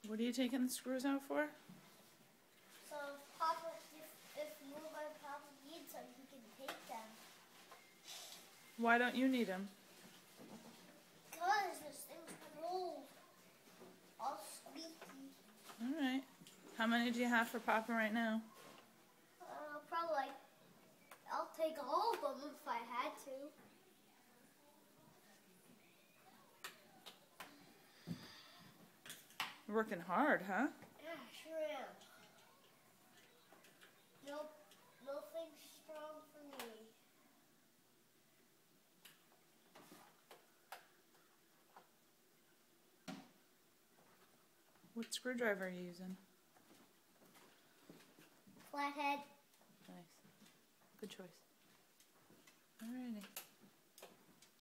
What are you taking the screws out for? So Papa, if you or my Papa needs them, he can take them. Why don't you need them? Because this thing's old. All squeaky. Alright. How many do you have for Papa right now? Probably like, I'll take all of them if I had to. You're working hard, huh? Yeah, sure am. Nothing's strong for me. What screwdriver are you using? Flathead. Nice. Good choice. Alrighty.